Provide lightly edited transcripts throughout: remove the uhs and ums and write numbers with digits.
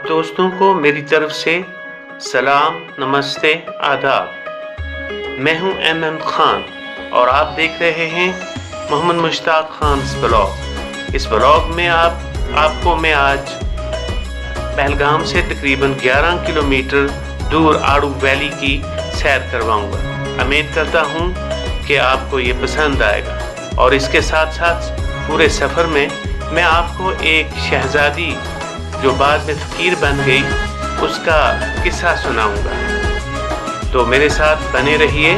सब दोस्तों को मेरी तरफ से सलाम, नमस्ते, आदाब। मैं हूं एमएम खान और आप देख रहे हैं मोहम्मद मुश्ताक खान्स ब्लॉग। इस ब्लॉग में आपको मैं आज पहलगाम से तकरीबन 11 किलोमीटर दूर आड़ू वैली की सैर करवाऊंगा। उम्मीद करता हूं कि आपको ये पसंद आएगा और इसके साथ साथ पूरे सफ़र में मैं आपको एक शहज़ादी जो बाद में फ़कीर बन गई उसका किस्सा सुनाऊंगा। तो मेरे साथ बने रहिए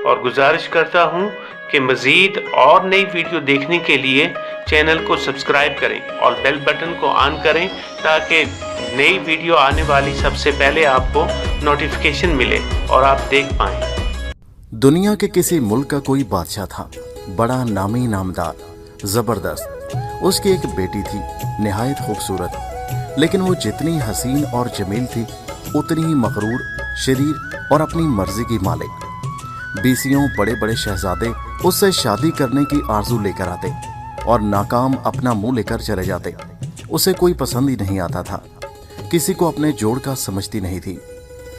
और गुजारिश करता हूं कि मज़ीद और नई वीडियो देखने के लिए चैनल को सब्सक्राइब करें और बेल बटन को ऑन करें ताकि नई वीडियो आने वाली सबसे पहले आपको नोटिफिकेशन मिले और आप देख पाएं। दुनिया के किसी मुल्क का कोई बादशाह था, बड़ा नामी नामदार, जबरदस्त। उसकी एक बेटी थी, निहायत खूबसूरत, लेकिन वो जितनी हसीन और जमील थी उतनी ही मगरूर, शरीर और अपनी मर्जी की मालिक। बीसियों बड़े बड़े शहजादे उससे शादी करने की आरजू लेकर आते और नाकाम अपना मुंह लेकर चले जाते। उसे कोई पसंद ही नहीं आता था, किसी को अपने जोड़ का समझती नहीं थी।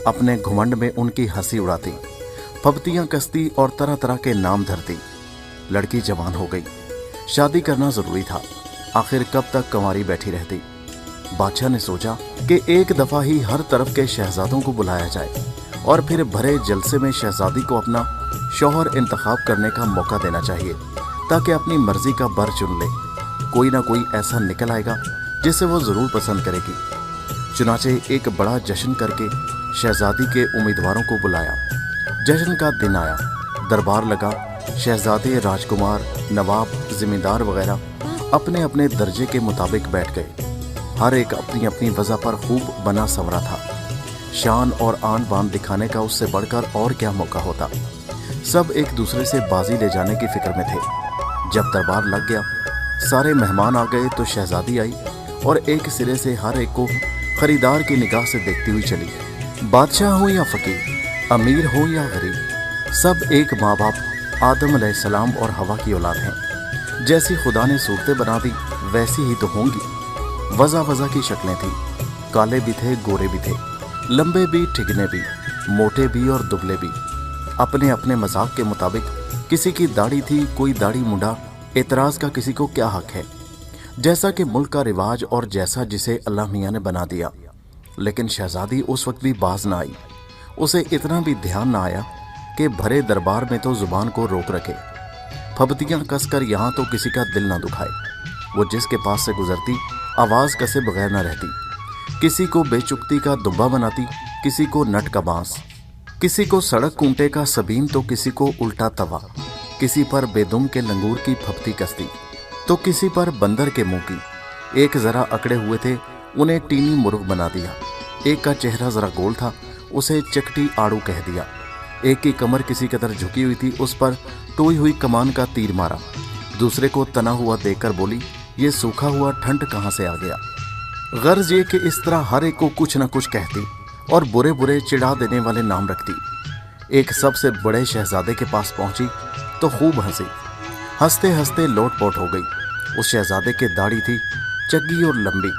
अपने घुमंड में उनकी हंसी उड़ाती, फब्तियां कसती और तरह तरह के नाम धरती। लड़की जवान हो गई, शादी करना जरूरी था। आखिर कब तक कंवारी बैठी रहती। बादशाह ने सोचा कि एक दफा ही हर तरफ के शहजादों को बुलाया जाए और फिर भरे जलसे में शहजादी को अपना शौहर इंतखाब करने का मौका देना चाहिए ताकि अपनी मर्जी का बर चुन ले। कोई ना कोई ऐसा निकल आएगा जिसे वो जरूर पसंद करेगी। चुनाचे एक बड़ा जश्न करके शहजादी के उम्मीदवारों को बुलाया। जश्न का दिन आया, दरबार लगा। शहजादे, राजकुमार, नवाब, जिम्मेदार वगैरह अपने अपने दर्जे के मुताबिक बैठ गए। हर एक अपनी अपनी वजह पर खूब बना संवरा था। शान और आन बान दिखाने का उससे बढ़कर और क्या मौका होता। सब एक दूसरे से बाजी ले जाने की फिक्र में थे। जब दरबार लग गया, सारे मेहमान आ गए तो शहजादी आई और एक सिरे से हर एक को खरीदार की निगाह से देखती हुई चली। बादशाह हो या फकीर, अमीर हो या गरीब, सब एक माँ बाप आदम अलैहिस्सलाम और हवा की औलाद हैं। जैसी खुदा ने सूरतें बना दी वैसी ही तो होंगी। वज़ा वज़ा की शक्लें थीं, काले भी थे, गोरे भी थे, लंबे भी, ठिगने भी, मोटे भी और दुबले भी। अपने अपने मजाक के मुताबिक किसी की दाढ़ी थी, कोई दाढ़ी मुंडा। एतराज का किसी को क्या हक है, जैसा कि मुल्क का रिवाज और जैसा जिसे अल्लाह मियाँ ने बना दिया। लेकिन शहजादी उस वक्त भी बाज ना आई। उसे इतना भी ध्यान ना आया कि भरे दरबार में तो जुबान को रोक रखे, फब्तियां कसकर यहाँ तो किसी का दिल ना दुखाए। वो जिसके पास से गुजरती आवाज़ कसे बगैर ना रहती। किसी को बेचुकती का दुब्बा बनाती, किसी को नट का बांस, किसी को सड़क कूंटे का सबीन तो किसी को उल्टा तवा, किसी पर बेदुम के लंगूर की फब्ती कसती तो किसी पर बंदर के मुंह की। एक जरा अकड़े हुए थे, उन्हें टीनी मुर्ग बना दिया। एक का चेहरा जरा गोल था, उसे चकटी आड़ू कह दिया। एक की कमर किसी कदर झुकी हुई थी, उस पर टोई हुई कमान का तीर मारा। दूसरे को तना हुआ देखकर बोली, ये सूखा हुआ ठंड कहाँ से आ गया। गर्ज ये कि इस तरह हर एक को कुछ न कुछ कहती और बुरे बुरे चिढ़ा देने वाले नाम रखती। एक सबसे बड़े शहजादे के पास पहुंची तो खूब हंसी। हंसते हंसते लोट पोट हो गई। उस शहजादे के दाढ़ी थी चग्गी और लंबी।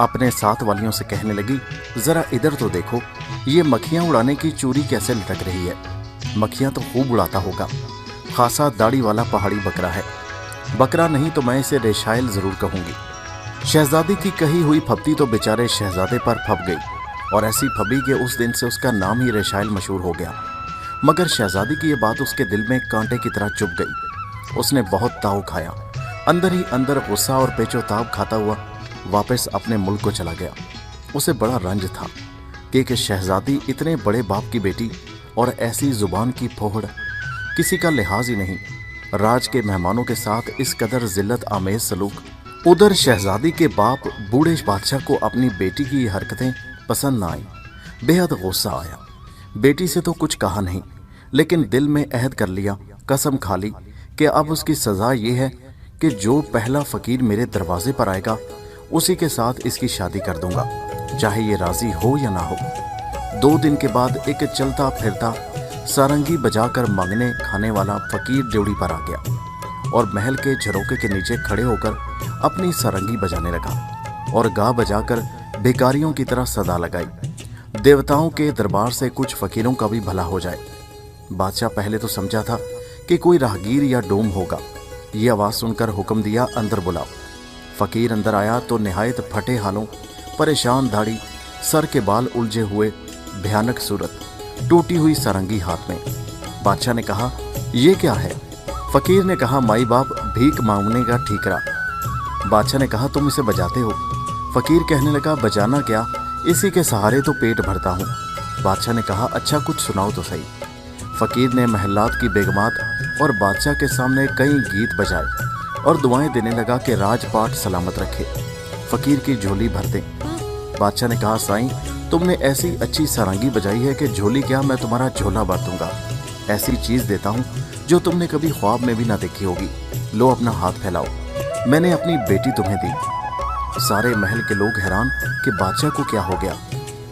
अपने साथ वालियों से कहने लगी, जरा इधर तो देखो, ये मक्खियां उड़ाने की चूरी कैसे लटक रही है। मक्खियां तो खूब उड़ाता होगा। खासा दाढ़ी वाला पहाड़ी बकरा है। बकरा नहीं तो मैं इसे रेशाइल जरूर कहूंगी। शहजादी की कही हुई फब्ती तो बेचारे शहजादे पर फब गई और ऐसी फबी कि उस दिन से उसका नाम ही रेशाइल मशहूर हो गया। मगर शहजादी की ये बात उसके दिल में कांटे की तरह चुभ गई। उसने बहुत ताव खाया, अंदर ही अंदर गुस्सा और पेचोताब खाता हुआ वापस अपने मुल्क को चला गया। उसे बड़ा रंज था कि एक शहजादी, इतने बड़े बाप की बेटी और ऐसी जुबान की फोहड़, किसी का लिहाज ही नहीं। राज के मेहमानों के साथ इस कदर जिल्लत आमेज सलूक। उधर शहजादी के बाप बूढ़े बादशाह को अपनी बेटी की ये हरकतें पसंद ना आई। बेहद गुस्सा आया। बेटी से तो कुछ कहा नहीं, लेकिन दिल में अहद कर लिया, कसम खा ली कि अब उसकी सज़ा ये है कि जो पहला फ़कीर मेरे दरवाजे पर आएगा उसी के साथ इसकी शादी कर दूंगा, चाहे ये राजी हो या ना हो। 2 दिन के बाद एक चलता फिरता सारंगी बजाकर मांगने खाने वाला फकीर ड्योढ़ी पर आ गया और महल के झरोके के नीचे खड़े होकर अपनी सारंगी बजाने लगा। और गा बजा कर भिखारियों की तरह सदा लगाई, देवताओं के दरबार से कुछ फकीरों का भी भला हो जाए। बादशाह पहले तो समझा था कि कोई राहगीर या डोम होगा। ये आवाज़ सुनकर हुक्म दिया, अंदर बुलाओ। फकीर अंदर आया तो निहायत फटे हालों, परेशान दाढ़ी, सर के बाल उलझे हुए, भयानक सूरत, टूटी हुई सारंगी हाथ में। बादशाह ने कहा, ये क्या है? फकीर ने कहा, माई बाप भीख मांगने का ठीकरा। बादशाह ने कहा, तुम इसे बजाते हो? फकीर कहने लगा, बजाना क्या, इसी के सहारे तो पेट भरता हूँ। बादशाह ने कहा, अच्छा कुछ सुनाओ तो सही। फकीर ने महलात की बेगमात और बादशाह के सामने कई गीत बजाए और दुआएं देने लगा कि राजपाट सलामत रखे, फकीर की झोली भर दें। बादशाह ने कहा, साईं तुमने ऐसी अच्छी सारंगी बजाई है कि झोली क्या, मैं तुम्हारा झोला भर दूंगा। ऐसी चीज देता हूँ जो तुमने कभी ख्वाब में भी ना देखी होगी। लो अपना हाथ फैलाओ, मैंने अपनी बेटी तुम्हें दी। सारे महल के लोग हैरान कि बादशाह को क्या हो गया।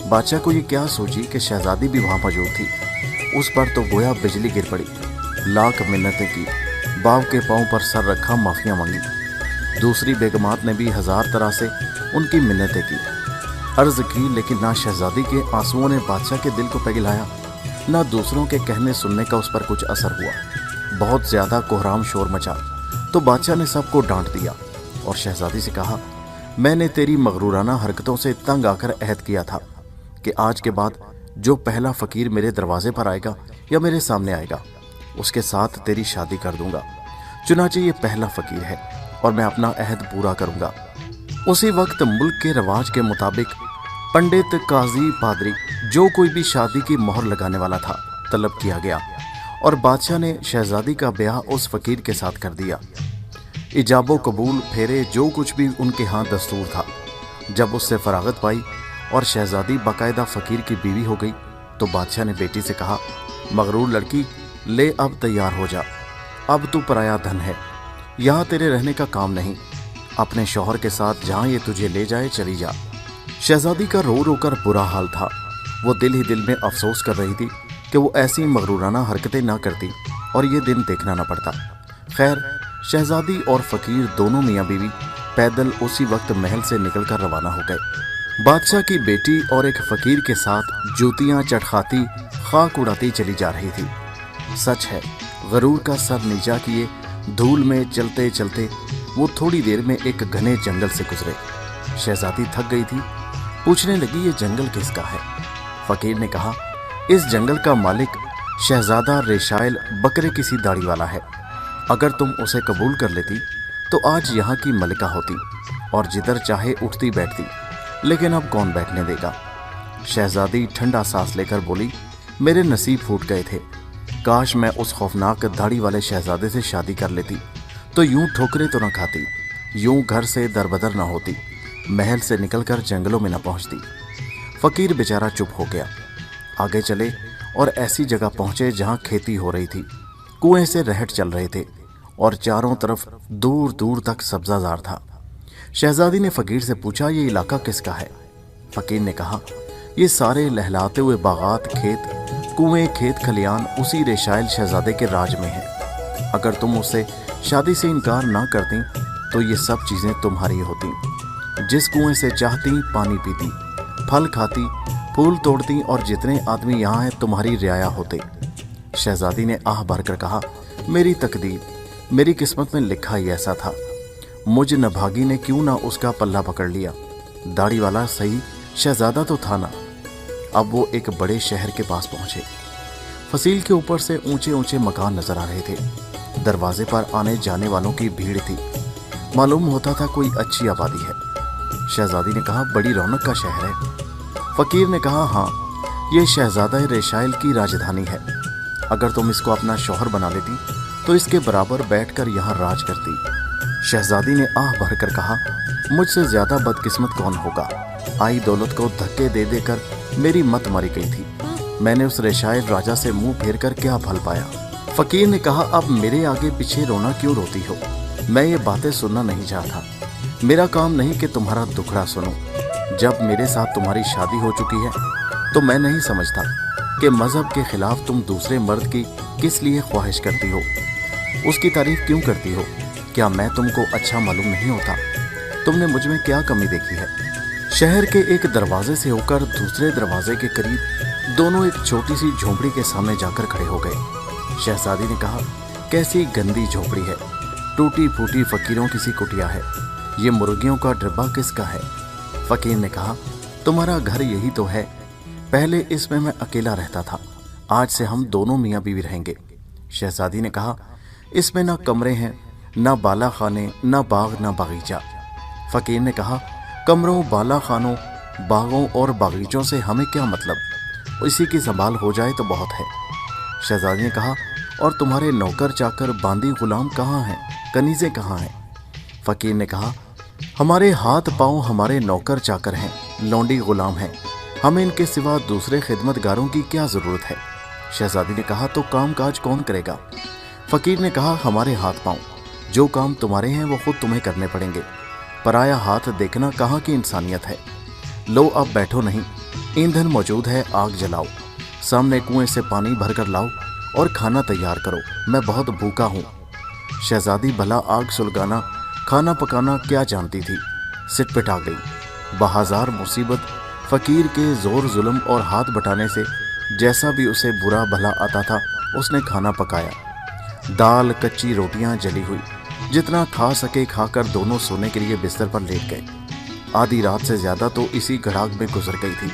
बादशाह को ये क्या सोची कि शहजादी भी वहां मौजूद थी। उस पर तो गोया बिजली गिर पड़ी। लाख मिन्नतें की, बाव के पांव पर सर रखा, माफियां मांगी। दूसरी बेगमात ने भी हजार तरह से उनकी मिन्नतें की, अर्ज की, लेकिन ना शहजादी के आंसुओं ने बादशाह के दिल को पिघलाया, ना दूसरों के कहने सुनने का उस पर कुछ असर हुआ। बहुत ज्यादा कोहराम शोर मचा तो बादशाह ने सबको डांट दिया और शहजादी से कहा, मैंने तेरी मगरूराना हरकतों से तंग आकर अहद किया था कि आज के बाद जो पहला फकीर मेरे दरवाजे पर आएगा या मेरे सामने आएगा उसके साथ तेरी शादी कर दूंगा। चुनांचे ये पहला फकीर है और मैं अपना अहद पूरा करूंगा। उसी वक्त मुल्क के रवाज के मुताबिक पंडित, काजी, पादरी, जो कोई भी शादी की मोहर लगाने वाला था तलब किया गया और बादशाह ने शहजादी का ब्याह उस फकीर के साथ कर दिया। इजाबो कबूल, फेरे, जो कुछ भी उनके यहाँ दस्तूर था। जब उससे फरागत पाई और शहजादी बाकायदा फकीर की बीवी हो गई तो बादशाह ने बेटी से कहा, मगरूर लड़की, ले अब तैयार हो जा, अब तू पराया धन है, यहाँ तेरे रहने का काम नहीं, अपने शौहर के साथ जहाँ ये तुझे ले जाए चली जा। शहजादी का रो रो कर बुरा हाल था। वो दिल ही दिल में अफसोस कर रही थी कि वो ऐसी मगरूराना हरकतें ना करती और ये दिन देखना ना पड़ता। खैर, शहजादी और फकीर दोनों मियाँ बीवी पैदल उसी वक्त महल से निकलकर रवाना हो गए। बादशाह की बेटी और एक फकीर के साथ जूतियां चटखाती, खाक उड़ाती चली जा रही थी। सच है, गरूर का सर नीचा किए धूल में चलते चलते वो थोड़ी देर में एक घने जंगल से गुजरे। शहजादी थक गई थी, पूछने लगी, ये जंगल किसका है? फकीर ने कहा, इस जंगल का मालिक शहजादा रेशाइल बकरे किसी दाढ़ी वाला है। अगर तुम उसे कबूल कर लेती तो आज यहाँ की मलिका होती और जिधर चाहे उठती बैठती, लेकिन अब कौन बैठने देगा? शहजादी ठंडा सांस लेकर बोली, मेरे नसीब फूट गए थे, काश मैं उस खौफनाक दाढ़ी वाले शहजादे से शादी कर लेती तो यूं ठोकरे तो न खाती, यूं घर से दरबदर न होती, महल से निकलकर जंगलों में न पहुंचती। फकीर बेचारा चुप हो गया। आगे चले और ऐसी जगह पहुंचे जहां खेती हो रही थी, कुएं से रहट चल रहे थे और चारों तरफ दूर दूर तक सब्जाजार था। शहजादी ने फकीर से पूछा, ये इलाका किसका है? फकीर ने कहा, ये सारे लहलाते हुए बागात, खेत, कुएं, खेत खलियान उसी रेशाइल शहजादे के राज में है। अगर तुम उससे शादी से इनकार ना करती तो ये सब चीजें तुम्हारी होती। जिस कुएं से चाहती पानी पीती, फल खाती, फूल तोड़ती और जितने आदमी यहाँ हैं तुम्हारी रियाया होते। शहजादी ने आह भरकर कहा, मेरी तकदीर, मेरी किस्मत में लिखा ही ऐसा था। मुझ नभागी ने क्यों ना उसका पल्ला पकड़ लिया। दाढ़ी वाला सही, शहजादा तो था ना। अब वो एक बड़े शहर के पास पहुंचे। फसील के ऊपर से ऊंचे ऊंचे मकान नजर आ रहे थे। दरवाजे पर आने जाने वालों की भीड़ थी। मालूम होता था कोई अच्छी आबादी है। शहजादी ने कहा, बड़ी रौनक का शहर है। फकीर ने कहा, हाँ, ये शहजादा रेशाइल की राजधानी है। अगर तुम इसको अपना शौहर बना लेती तो इसके बराबर बैठकर यहाँ राज करती। शहजादी ने आह भरकर कहा, मुझसे ज्यादा बदकिस्मत कौन होगा। आई दौलत को धक्के दे देकर मेरी मत मारी गई थी। मैंने उस रेशाइल राजा से मुंह फेर कर क्या फल पाया। फकीर ने कहा, अब मेरे आगे पीछे रोना क्यों रोती हो? मैं ये बातें सुनना नहीं चाहता। मेरा काम नहीं कि तुम्हारा दुखड़ा सुनो। जब मेरे साथ तुम्हारी शादी हो चुकी है तो मैं नहीं समझता कि मजहब के खिलाफ तुम दूसरे मर्द की किस लिए ख्वाहिश करती हो, उसकी तारीफ क्यों करती हो। क्या मैं तुमको अच्छा मालूम नहीं होता? तुमने मुझ में क्या कमी देखी है। शहर के एक दरवाजे से होकर दूसरे दरवाजे के करीब दोनों एक छोटी सी झोपड़ी के सामने जाकर खड़े हो गए। शहजादी ने कहा, कैसी गंदी झोपड़ी है, टूटी फूटी फकीरों की सी कुटिया है, ये मुर्गियों का डिब्बा किसका है। फकीर ने कहा, तुम्हारा घर यही तो है, पहले इसमें मैं अकेला रहता था, आज से हम दोनों मियाँ बीवी रहेंगे। शहजादी ने कहा, इसमें ना कमरे हैं, ना बाला खाने, ना बाग, ना बागीचा। फकीर ने कहा, कमरों, बाला खानों, बागों और बागीचों से हमें क्या मतलब, इसी की संभाल हो जाए तो बहुत है। शहजादी ने कहा, और तुम्हारे नौकर चाकर बांदी गुलाम कहाँ हैं, कनीज़ें कहाँ हैं। फकीर ने कहा, हमारे हाथ पाँव हमारे नौकर चाकर हैं, लौंडी गुलाम हैं, हमें इनके सिवा दूसरे खिदमतगारों की क्या ज़रूरत है। शहजादी ने कहा, तो काम काज कौन करेगा। फकीर ने कहा, हमारे हाथ पाँव, जो काम तुम्हारे हैं वो खुद तुम्हें करने पड़ेंगे, पराया हाथ देखना कहाँ की इंसानियत है। लो अब बैठो नहीं, ईंधन मौजूद है, आग जलाओ, सामने कुएं से पानी भर कर लाओ और खाना तैयार करो, मैं बहुत भूखा हूँ। शहजादी भला आग सुलगाना, खाना पकाना क्या जानती थी, सिट पिटा गई। बाहजार मुसीबत फकीर के जोर जुल्म और हाथ बटाने से जैसा भी उसे बुरा भला आता था, उसने खाना पकाया। दाल, कच्ची रोटियां जली हुई, जितना खा सके खाकर दोनों सोने के लिए बिस्तर पर लेट गए। आधी रात से ज्यादा तो इसी गड़ाक में गुजर गई थी।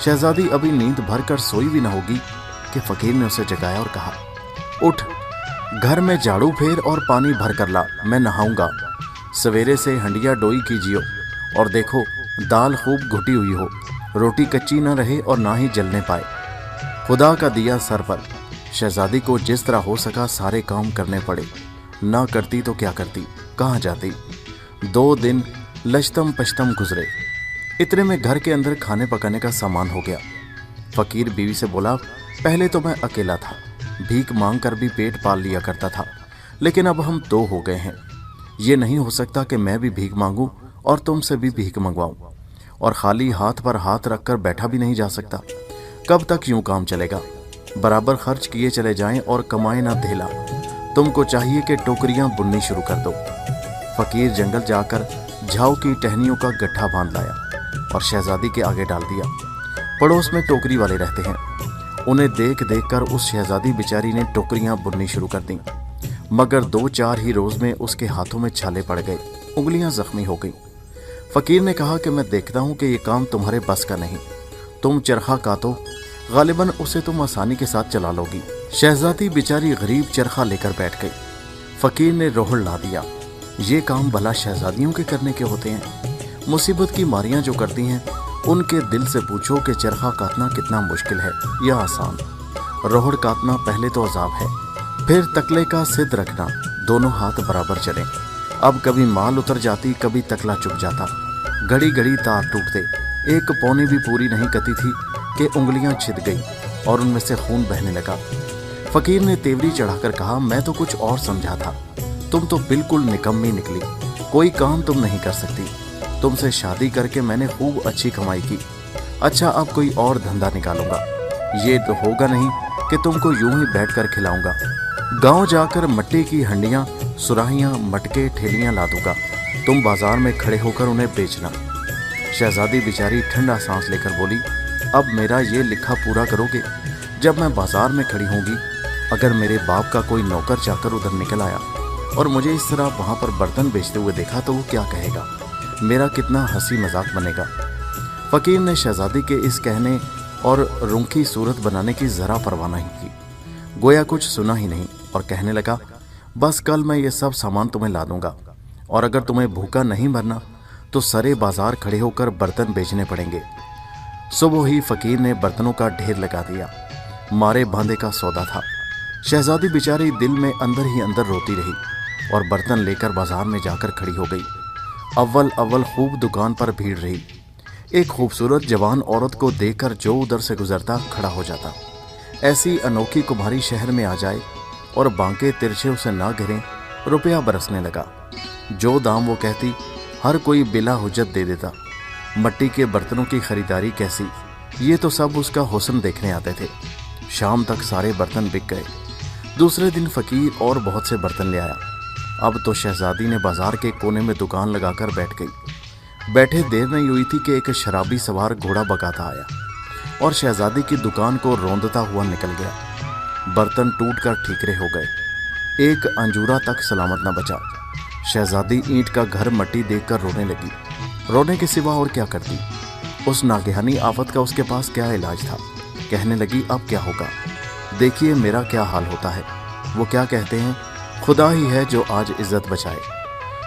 शहजादी अभी नींद भर कर सोई भी न होगी कि फकीर ने उसे जगाया और कहा, उठ, घर में झाड़ू फेर और पानी भर कर ला, मैं नहाऊंगा। सवेरे से हंडिया डोई कीजियो और देखो दाल खूब घुटी हुई हो, रोटी कच्ची न रहे और ना ही जलने पाए। खुदा का दिया सर पर। शहजादी को जिस तरह हो सका सारे काम करने पड़े, ना करती तो क्या करती, कहाँ जाती। 2 दिन लश्तम पश्तम गुजरे। इतने में घर के अंदर खाने पकाने का सामान हो गया। फकीर बीवी से बोला, पहले तो मैं अकेला था, भीख मांग कर भी पेट पाल लिया करता था, लेकिन अब हम 2 हो गए हैं। ये नहीं हो सकता कि मैं भी भीख मांगूं और तुमसे भी भीख मंगवाऊं, और खाली हाथ पर हाथ रखकर बैठा भी नहीं जा सकता। कब तक यूं काम चलेगा, बराबर खर्च किए चले जाएं और कमाए ना धेला। तुमको चाहिए कि टोकरियां बुननी शुरू कर दो। फकीर जंगल जाकर झाऊ की टहनियों का गट्ठा बांध लाया और शहजादी के आगे डाल दिया। पड़ोस में टोकरी वाले रहते हैं, उन्हें देख देख कर उस शहजादी बेचारी ने टोकरियां बुननी शुरू कर दी, मगर 2-4 ही रोज में उसके हाथों में छाले पड़ गए, उंगलियां जख्मी हो गई। फकीर ने कहा कि मैं देखता हूं कि ये काम तुम्हारे बस का नहीं, तुम चरखा कातो, गालिबन उसे तुम आसानी के साथ चला लोगी। शहजादी बेचारी गरीब चरखा लेकर बैठ गई। फकीर ने रोहड़ ला दिया, ये काम भला शहजादियों के करने के होते हैं। मुसीबत की मारियां जो करती हैं, उनके दिल से पूछो कि चरखा काटना कितना मुश्किल है या आसान। रोहड़ काटना पहले तो अजाब है, फिर तकले का सिद्ध रखना, दोनों हाथ बराबर चलें। अब कभी माल उतर जाती, कभी तकला चुक जाता, घड़ी घड़ी तार टूटते। एक पौनी भी पूरी नहीं कती थी कि उंगलियां छिद गई और उनमें से खून बहने लगा। फकीर ने तेवरी चढ़ाकर कहा, मैं तो कुछ और समझा था, तुम तो बिल्कुल निकम्मी निकली, कोई काम तुम नहीं कर सकती। तुमसे शादी करके मैंने खूब अच्छी कमाई की, अच्छा अब कोई और धंधा निकालूंगा, ये तो होगा नहीं कि तुमको यूं ही बैठकर खिलाऊंगा। गांव जाकर मट्टी की हंडियां, सुराहियां, मटके, ठेलियां ला दूंगा, तुम बाजार में खड़े होकर उन्हें बेचना। शहजादी बेचारी ठंडा सांस लेकर बोली, अब मेरा ये लिखा पूरा करोगे? जब मैं बाजार में खड़ी होंगी, अगर मेरे बाप का कोई नौकर चाकर उधर निकल आया और मुझे इस तरह वहां पर बर्तन बेचते हुए देखा तो वो क्या कहेगा, मेरा कितना हंसी मजाक बनेगा। फकीर ने शहजादी के इस कहने और रूखी सूरत बनाने की जरा परवाह नहीं की, गोया कुछ सुना ही नहीं, और कहने लगा, बस कल मैं ये सब सामान तुम्हें ला दूंगा, और अगर तुम्हें भूखा नहीं मरना तो सरे बाजार खड़े होकर बर्तन बेचने पड़ेंगे। सुबह ही फकीर ने बर्तनों का ढेर लगा दिया, मारे बांधे का सौदा था। शहजादी बेचारी दिल में अंदर ही अंदर रोती रही और बर्तन लेकर बाजार में जाकर खड़ी हो गई। अव्वल अव्वल खूब दुकान पर भीड़ रही। एक खूबसूरत जवान औरत को देखकर जो उधर से गुजरता खड़ा हो जाता। ऐसी अनोखी कुम्हारी शहर में आ जाए और बांके तिरछे उसे ना गिरें, रुपया बरसने लगा। जो दाम वो कहती, हर कोई बिला हुज्जत दे देता। मट्टी के बर्तनों की खरीदारी कैसी, ये तो सब उसका हुस्न देखने आते थे। शाम तक सारे बर्तन बिक गए। दूसरे दिन फकीर और बहुत से बर्तन ले आया। अब तो शहजादी ने बाजार के कोने में दुकान लगाकर बैठ गई। बैठे देर नहीं हुई थी कि एक शराबी सवार घोड़ा बगाता आया और शहजादी की दुकान को रौंदता हुआ निकल गया। बर्तन टूटकर ठीकरे हो गए, एक अंजूरा तक सलामत न बचा। शहजादी ईंट का घर मट्टी देखकर रोने लगी। रोने के सिवा और क्या करती? उस नागहानी आफत का उसके पास क्या इलाज था? कहने लगी, अब क्या होगा, देखिए मेरा क्या हाल होता है। वो क्या कहते हैं, खुदा ही है जो आज इज्जत बचाए।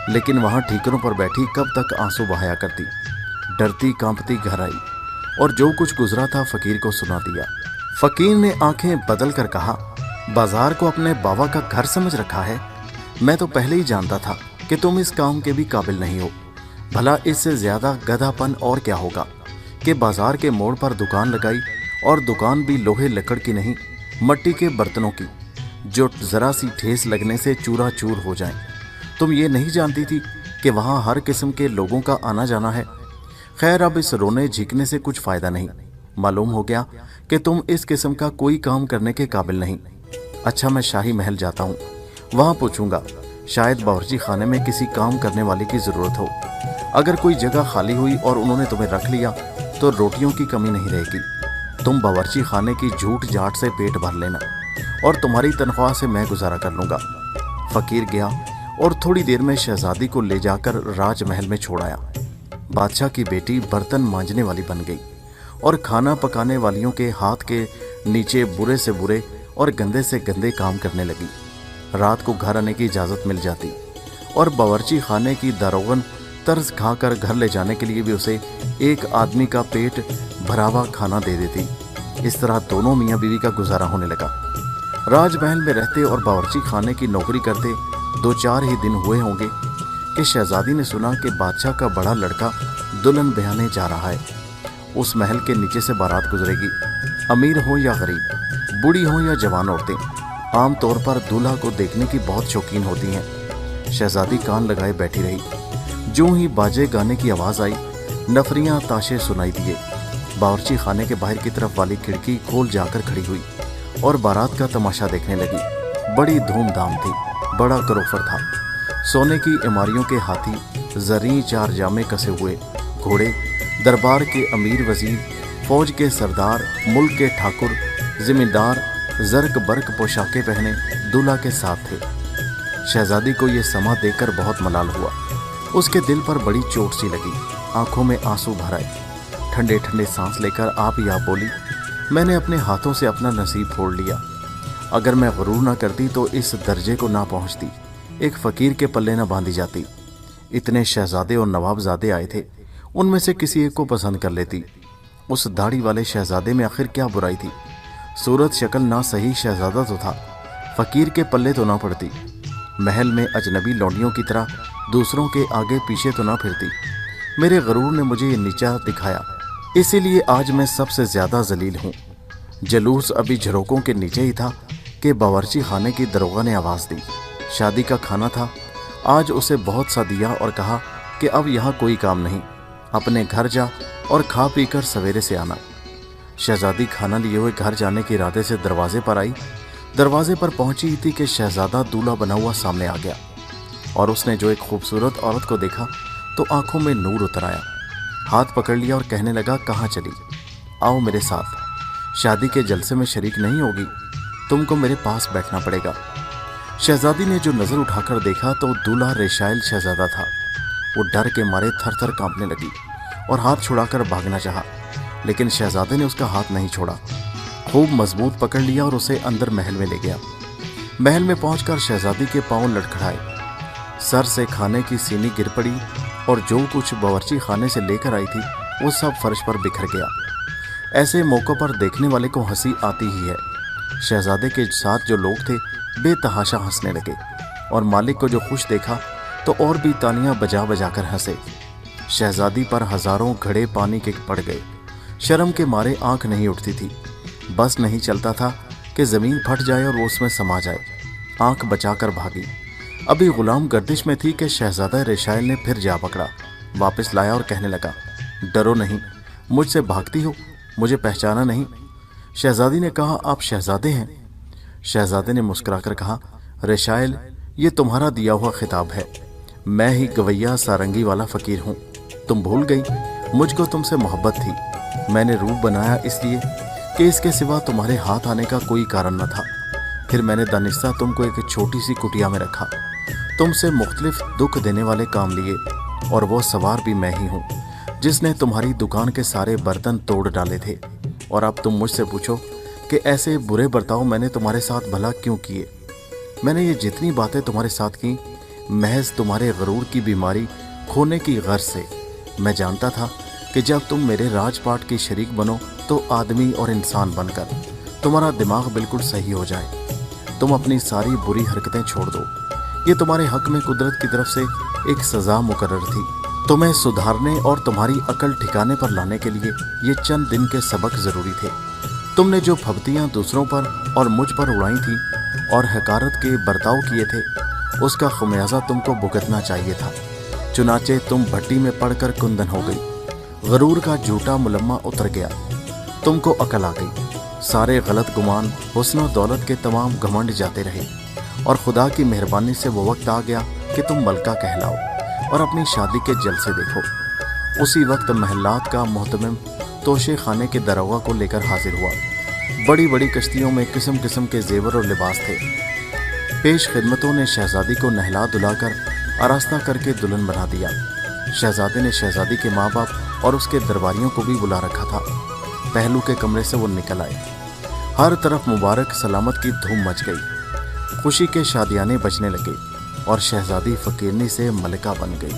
लेकिन वहाँ ठीकरों पर बैठी कब तक आंसू बहाया करती। डरती कांपती घर आई और जो कुछ गुजरा था फकीर को सुना दिया। फकीर ने आंखें बदल कर कहा, बाजार को अपने बाबा का घर समझ रखा है? मैं तो पहले ही जानता था कि तुम इस काम के भी काबिल नहीं हो। भला इससे ज्यादा गधापन और क्या होगा कि बाजार के मोड़ पर दुकान लगाई, और दुकान भी लोहे लकड़ की नहीं, मट्टी के बर्तनों की, जो जरा सी ठेस लगने से चूरा चूर हो जाएं। तुम ये नहीं जानती थी कि वहाँ हर किस्म के लोगों का आना जाना है। खैर, अब इस रोने झिकने से कुछ फायदा नहीं। मालूम हो गया कि तुम इस किस्म का कोई काम करने के काबिल नहीं। अच्छा, मैं शाही महल जाता हूँ, वहाँ पूछूंगा, शायद बावर्ची खाने में किसी काम करने वाले की ज़रूरत हो। अगर कोई जगह खाली हुई और उन्होंने तुम्हें रख लिया तो रोटियों की कमी नहीं रहेगी। तुम बावर्ची खाने की झूठ जाट से पेट भर लेना और तुम्हारी तनख्वाह से मैं गुजारा कर लूँगा। फकीर गया और थोड़ी देर में शहजादी को ले जाकर राजमहल में छोड़ आया। बादशाह की बेटी बर्तन मांजने वाली बन गई और खाना पकाने वालियों के हाथ के नीचे बुरे से बुरे और गंदे से गंदे काम करने लगी। रात को घर आने की इजाज़त मिल जाती और बावर्ची खाने की दारोगन तर्ज खाकर घर ले जाने के लिए भी उसे एक आदमी का पेट भरावा खाना दे देती। इस तरह दोनों मियाँ बीवी का गुजारा होने लगा। राजमहल में रहते और बावर्ची खाने की नौकरी करते 2-4 ही दिन हुए होंगे कि शहजादी ने सुना कि बादशाह का बड़ा लड़का दुल्हन ब्याहने जा रहा है। उस महल के नीचे से बारात गुजरेगी। अमीर हो या गरीब, बूढ़ी हो या जवान औरतें, आम तौर पर दूल्हा को देखने की बहुत शौकीन होती हैं। शहजादी कान लगाए बैठी रही। जो ही बाजे गाने की आवाज़ आई, नफरियाँ ताशे सुनाई दिए। बावर्ची खाने के बाहर की तरफ वाली खिड़की खोल जाकर खड़ी हुई और बारात का तमाशा देखने लगी। बड़ी धूमधाम थी, बड़ा करोफर था। सोने की इमारियों के हाथी, जरी 4 जामे कसे हुए घोड़े, दरबार के अमीर वजीर, फौज के सरदार, मुल्क के ठाकुर, जिम्मेदार जर्क बर्क पोशाकें पहने दूल्हा के साथ थे। शहजादी को ये समा देखकर बहुत मलाल हुआ। उसके दिल पर बड़ी चोट सी लगी, आंखों में आंसू भर आए। ठंडे ठंडे सांस लेकर आप या बोली, मैंने अपने हाथों से अपना नसीब फोड़ लिया। अगर मैं गुरूर ना करती तो इस दर्जे को ना पहुंचती, एक फ़कीर के पल्ले ना बांधी जाती। इतने शहजादे और नवाबजादे आए थे, उनमें से किसी एक को पसंद कर लेती। उस दाढ़ी वाले शहजादे में आखिर क्या बुराई थी? सूरत शक्ल ना सही शहजादा तो था, फ़कीर के पल्ले तो ना पड़ती। महल में अजनबी लौंडियों की तरह दूसरों के आगे पीछे तो ना फिरती। मेरे गरूर ने मुझे ये नीचा दिखाया, इसीलिए आज मैं सबसे ज़्यादा जलील हूँ। जलूस अभी झरोकों के नीचे ही था कि बावर्ची खाने की दरोगा ने आवाज़ दी। शादी का खाना था, आज उसे बहुत सा दिया और कहा कि अब यहाँ कोई काम नहीं, अपने घर जा और खा पी कर सवेरे से आना। शहजादी खाना लिए हुए घर जाने के इरादे से दरवाजे पर आई। दरवाजे पर पहुंची थी कि शहजादा दूल्हा बना हुआ सामने आ गया और उसने जो एक खूबसूरत औरत को देखा तो आंखों में नूर उतर आया। हाथ पकड़ लिया और कहने लगा, कहाँ चली? आओ मेरे साथ। शादी के जलसे में शरीक नहीं होगी, तुमको मेरे पास बैठना पड़ेगा। शहजादी ने जो नज़र उठाकर देखा तो दूल्हा रेशाइल शहजादा था। वो डर के मारे थर थर कांपने लगी और हाथ छुड़ाकर भागना चाहा, लेकिन शहजादे ने उसका हाथ नहीं छोड़ा। खूब मजबूत पकड़ लिया और उसे अंदर महल में ले गया। महल में पहुंचकर शहजादी के पांव लड़खड़ाए, सर से खाने की सीनी गिर पड़ी और जो कुछ बावर्ची खाने से लेकर आई थी वो सब फर्श पर बिखर गया। ऐसे मौक़ों पर देखने वाले को हंसी आती ही है। शहजादे के साथ जो लोग थे बेतहाशा हंसने लगे और मालिक को जो खुश देखा तो और भी तालियां बजा बजा कर हंसे। शहजादी पर हजारों घड़े पानी के पड़ गए। शर्म के मारे आंख नहीं उठती थी। बस नहीं चलता था कि ज़मीन फट जाए और वो उसमें समा जाए। आंख बचाकर भागी। अभी गुलाम गर्दिश में थी कि शहजादा रेशाइल ने फिर जा पकड़ा, वापस लाया और कहने लगा, डरो नहीं, मुझसे भागती हो, मुझे पहचाना नहीं? शहजादी ने कहा, आप शहजादे हैं? शहजादे ने मुस्कुराकर कहा, रेशाइल یہ تمہارا دیا ہوا خطاب ہے، میں ہی گویا سارنگی والا فقیر ہوں۔ تم بھول گئی مجھ کو تم سے محبت تھی، میں نے روپ بنایا اس لیے کہ اس کے سوا تمہارے ہاتھ آنے کا کوئی کارن نہ تھا۔ پھر میں نے دانستہ تم کو ایک چھوٹی سی کٹیا میں رکھا، تم سے مختلف دکھ دینے والے کام لیے، اور وہ سوار بھی میں ہی ہوں جس نے تمہاری دکان کے سارے برتن توڑ ڈالے تھے۔ اور اب تم مجھ سے پوچھو کہ ایسے برے برتاؤ میں نے تمہارے ساتھ بھلا کیوں کیے؟ میں نے یہ جتنی باتیں تمہارے ساتھ کی محض تمہارے غرور کی بیماری کھونے کی غرض سے۔ میں جانتا تھا کہ جب تم میرے راج پاٹ کی شریک بنو تو آدمی اور انسان بن کر تمہارا دماغ بالکل صحیح ہو جائے، تم اپنی ساری بری حرکتیں چھوڑ دو۔ یہ تمہارے حق میں قدرت کی طرف سے ایک سزا مقرر تھی۔ تمہیں سدھارنے اور تمہاری عقل ٹھکانے پر لانے کے لیے یہ چند دن کے سبق ضروری تھے۔ تم نے جو پھبتیاں دوسروں پر اور مجھ پر اڑائی تھی اور حقارت کے برتاؤ کیے تھے، اس کا خمیازہ تم کو بھگتنا چاہیے تھا۔ چنانچہ تم بھٹی میں پڑ کر کندن ہو گئی، غرور کا جھوٹا ملمہ اتر گیا، تم کو عقل آ گئی، سارے غلط گمان حسن و دولت کے تمام گھمنڈ جاتے رہے، اور خدا کی مہربانی سے وہ وقت آ گیا کہ تم ملکہ کہلاؤ اور اپنی شادی کے جلسے دیکھو۔ اسی وقت محلات کا محتمم توشے خانے کے دروگہ کو لے کر حاضر ہوا۔ بڑی بڑی کشتیوں میں قسم قسم کے زیور اور لباس تھے۔ پیش خدمتوں نے شہزادی کو نہلا دھلا کر آراستہ کر کے دلہن بنا دیا۔ شہزادے نے شہزادی کے ماں باپ اور اس کے درباریوں کو بھی بلا رکھا تھا۔ پہلو کے کمرے سے وہ نکل آئے، ہر طرف مبارک سلامت کی دھوم مچ گئی، خوشی کے شادیانے بجنے لگے، اور شہزادی فقیرنی سے ملکہ بن گئی۔